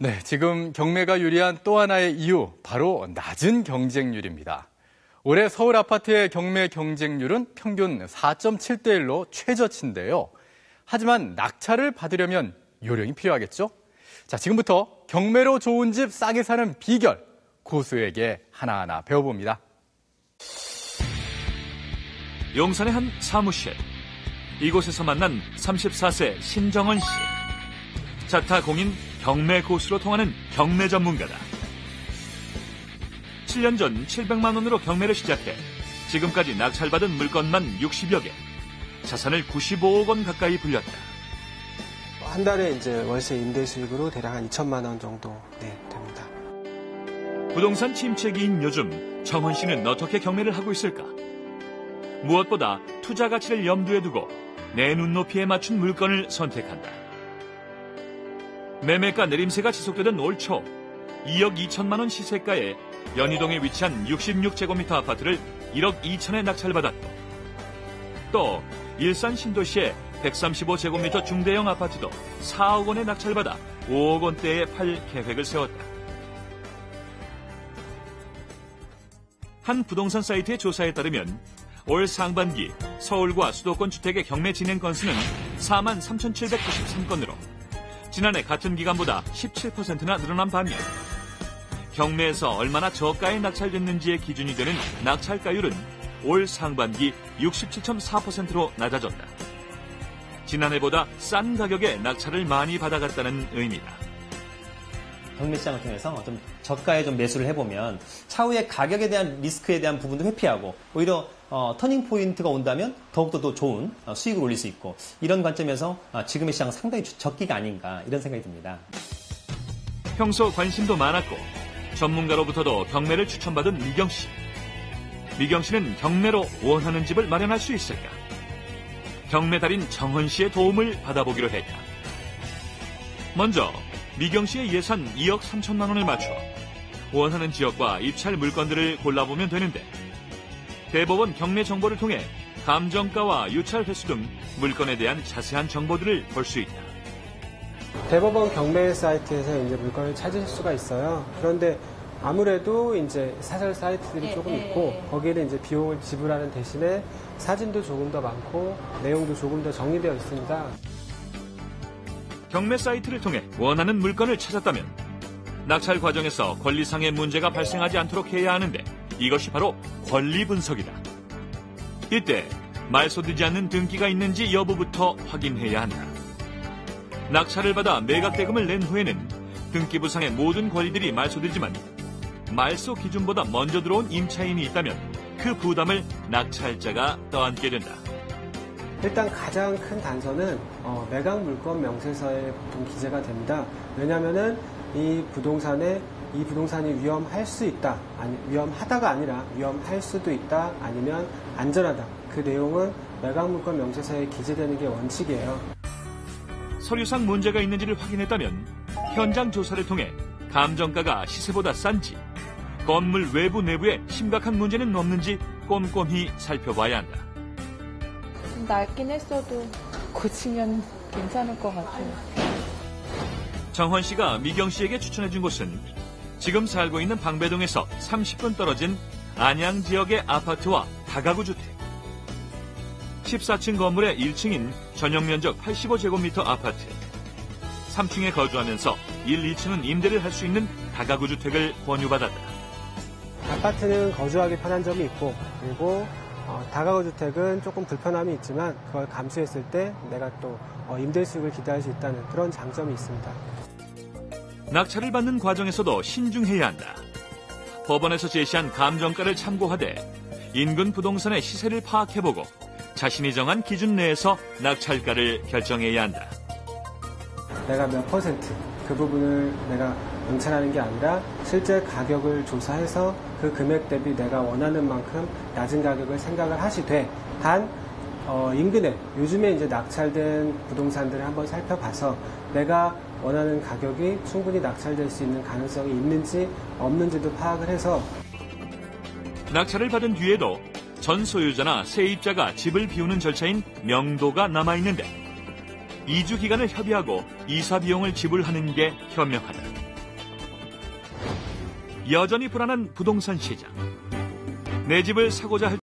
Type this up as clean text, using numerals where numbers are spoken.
네, 지금 경매가 유리한 또 하나의 이유, 바로 낮은 경쟁률입니다. 올해 서울 아파트의 경매 경쟁률은 평균 4.7대 1로 최저치인데요. 하지만 낙찰을 받으려면 요령이 필요하겠죠? 자, 지금부터 경매로 좋은 집 싸게 사는 비결, 고수에게 하나하나 배워봅니다. 용산의 한 사무실. 이곳에서 만난 34세 신정원 씨. 자타 공인 경매 고수로 통하는 경매 전문가다. 7년 전 700만 원으로 경매를 시작해 지금까지 낙찰받은 물건만 60여 개, 자산을 95억 원 가까이 불렸다. 한 달에 이제 월세 임대 수익으로 대략 한 2천만 원 정도 됩니다. 부동산 침체기인 요즘 정원 씨는 어떻게 경매를 하고 있을까? 무엇보다 투자 가치를 염두에 두고 내 눈높이에 맞춘 물건을 선택한다. 매매가 내림세가 지속되던 올 초 2억 2천만 원 시세가에 연희동에 위치한 66제곱미터 아파트를 1억 2천에 낙찰받았고, 또 일산 신도시의 135제곱미터 중대형 아파트도 4억 원에 낙찰받아 5억 원대에 팔 계획을 세웠다. 한 부동산 사이트의 조사에 따르면 올 상반기 서울과 수도권 주택의 경매 진행 건수는 4만 3,793건으로 지난해 같은 기간보다 17%나 늘어난 반면, 경매에서 얼마나 저가에 낙찰됐는지의 기준이 되는 낙찰가율은 올 상반기 67.4%로 낮아졌다. 지난해보다 싼 가격에 낙찰을 많이 받아갔다는 의미다. 경매 시장을 통해서 좀 저가에 좀 매수를 해보면 차후에 가격에 대한 리스크에 대한 부분도 회피하고 오히려 터닝 포인트가 온다면 더욱더 더 좋은 수익을 올릴 수 있고, 이런 관점에서 지금의 시장은 상당히 적기가 아닌가 이런 생각이 듭니다. 평소 관심도 많았고 전문가로부터도 경매를 추천받은 미경 씨. 미경 씨는 경매로 원하는 집을 마련할 수 있을까? 경매 달인 정원 씨의 도움을 받아보기로 했다. 먼저 미경 씨의 예산 2억 3천만 원을 맞춰 원하는 지역과 입찰 물건들을 골라보면 되는데, 대법원 경매 정보를 통해 감정가와 유찰 횟수 등 물건에 대한 자세한 정보들을 볼 수 있다. 대법원 경매 사이트에서 이제 물건을 찾으실 수가 있어요. 그런데 아무래도 이제 사설 사이트들이 조금 있고, 거기에는 이제 비용을 지불하는 대신에 사진도 조금 더 많고 내용도 조금 더 정리되어 있습니다. 경매 사이트를 통해 원하는 물건을 찾았다면 낙찰 과정에서 권리상의 문제가 발생하지 않도록 해야 하는데, 이것이 바로 권리 분석이다. 이때 말소되지 않는 등기가 있는지 여부부터 확인해야 한다. 낙찰을 받아 매각 대금을 낸 후에는 등기부상의 모든 권리들이 말소되지만, 말소 기준보다 먼저 들어온 임차인이 있다면 그 부담을 낙찰자가 떠안게 된다. 일단 가장 큰 단서는 매각 물건 명세서에 보통 기재가 됩니다. 왜냐하면은 이 부동산이 위험할 수 있다, 아니 위험하다가 아니라 위험할 수도 있다, 아니면 안전하다, 그 내용은 매각 물건 명세서에 기재되는 게 원칙이에요. 서류상 문제가 있는지를 확인했다면 현장 조사를 통해 감정가가 시세보다 싼지, 건물 외부 내부에 심각한 문제는 없는지 꼼꼼히 살펴봐야 한다. 낡긴 했어도 고치면 괜찮을 것 같아요. 정헌 씨가 미경 씨에게 추천해준 곳은 지금 살고 있는 방배동에서 30분 떨어진 안양 지역의 아파트와 다가구 주택. 14층 건물의 1층인 전용 면적 85제곱미터 아파트. 3층에 거주하면서 1, 2층은 임대를 할 수 있는 다가구 주택을 권유받았다. 아파트는 거주하기 편한 점이 있고, 그리고 다가구 주택은 조금 불편함이 있지만 그걸 감수했을 때 내가 또 임대 수익을 기대할 수 있다는 그런 장점이 있습니다. 낙찰을 받는 과정에서도 신중해야 한다. 법원에서 제시한 감정가를 참고하되 인근 부동산의 시세를 파악해보고 자신이 정한 기준 내에서 낙찰가를 결정해야 한다. 내가 몇 퍼센트 그 부분을 내가 응찰하는 게 아니라 실제 가격을 조사해서 그 금액 대비 내가 원하는 만큼 낮은 가격을 생각을 하시되, 단 인근에 요즘에 이제 낙찰된 부동산들을 한번 살펴봐서 내가 원하는 가격이 충분히 낙찰될 수 있는 가능성이 있는지 없는지도 파악을 해서, 낙찰을 받은 뒤에도 전 소유자나 세입자가 집을 비우는 절차인 명도가 남아있는데 2주 기간을 협의하고 이사 비용을 지불하는 게 현명하다. 여전히 불안한 부동산 시장. 내 집을 사고자 할